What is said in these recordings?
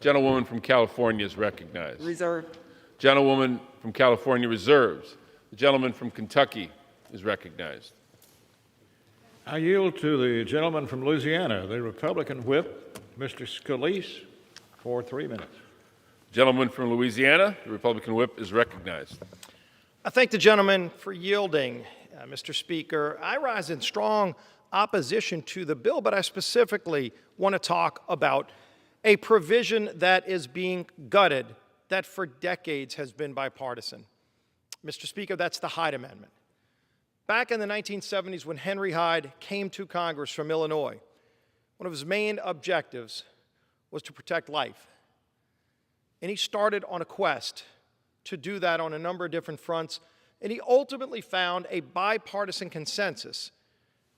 Gentlewoman from California is recognized. Reserved. Gentlewoman from California reserves. The gentleman from Kentucky is recognized. I yield to the gentleman from Louisiana, the Republican whip, Mr. Scalise, for 3 minutes. Gentleman from Louisiana, the Republican whip is recognized. I thank the gentleman for yielding, Mr. Speaker. I rise in strong opposition to the bill, but I specifically want to talk about a provision that is being gutted that for decades has been bipartisan. Mr. Speaker, that's the Hyde Amendment. Back in the 1970s, when Henry Hyde came to Congress from Illinois, one of his main objectives was to protect life. And he started on a quest to do that on a number of different fronts, and he ultimately found a bipartisan consensus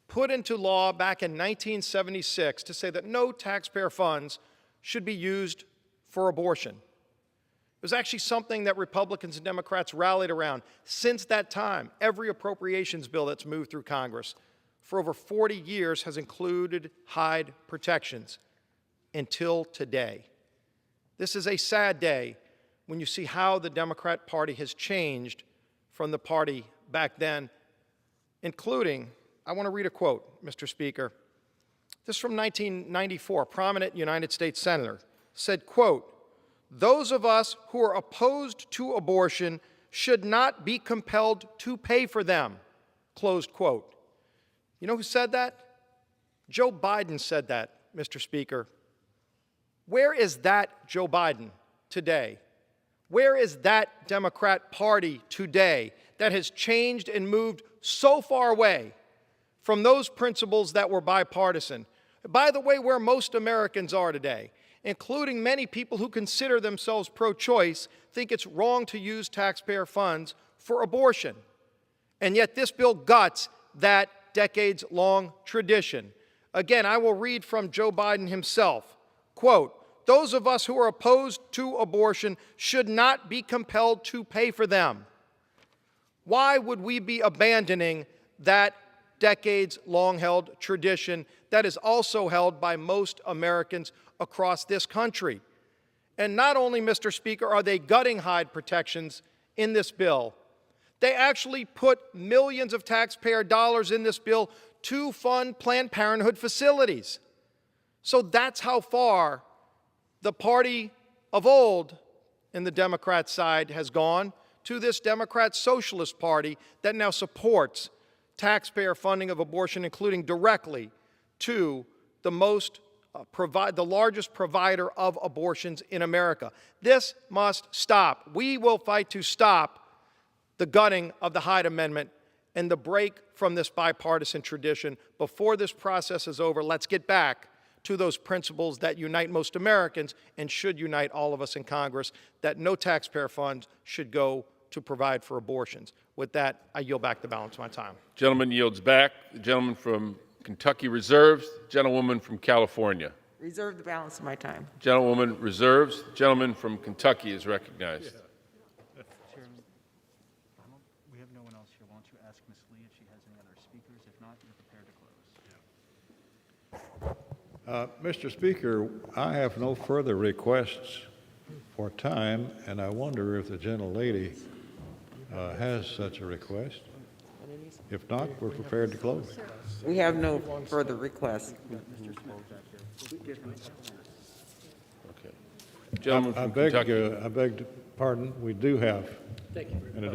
put into law back in 1976 to say that no taxpayer funds should be used for abortion. It was actually something that Republicans and Democrats rallied around. Since that time, every appropriations bill that's moved through Congress for over 40 years has included Hyde protections until today. This is a sad day when you see how the Democrat Party has changed from the party back then, including, I want to read a quote, Mr. Speaker. This is from 1994. A prominent United States senator said, quote, "Those of us who are opposed to abortion should not be compelled to pay for them," closed quote. You know who said that? Joe Biden said that, Mr. Speaker. Where is that Joe Biden today? Where is that Democrat Party today that has changed and moved so far away from those principles that were bipartisan? By the way, where most Americans are today, including many people who consider themselves pro-choice, think it's wrong to use taxpayer funds for abortion. And yet this bill guts that decades-long tradition. Again, I will read from Joe Biden himself. Quote, "Those of us who are opposed to abortion should not be compelled to pay for them." Why would we be abandoning that decades-long held tradition that is also held by most Americans across this country? And not only, Mr. Speaker, are they gutting Hyde protections in this bill, they actually put millions of taxpayer dollars in this bill to fund Planned Parenthood facilities. So that's how far the party of old in the Democrat side has gone to this Democrat Socialist Party that now supports taxpayer funding of abortion, including directly to the largest provider of abortions in America. This must stop. We will fight to stop the gutting of the Hyde Amendment and the break from this bipartisan tradition. Before this process is over, let's get back to those principles that unite most Americans and should unite all of us in Congress, that no taxpayer funds should go to provide for abortions. With that, I yield back the balance of my time. Gentleman yields back. The gentleman from Kentucky reserves. Gentlewoman from California. Reserve the balance of my time. Gentlewoman reserves. Gentleman from Kentucky is recognized. Chairman, we have no one else here. Why don't you ask Ms. Lee if she has any other speakers? If not, you're prepared to close. Mr. Speaker, I have no further requests for time, and I wonder if the gentlelady has such a request. If not, we're prepared to close. We have no further requests. Okay. Gentleman from Kentucky. I beg pardon. We do have an additional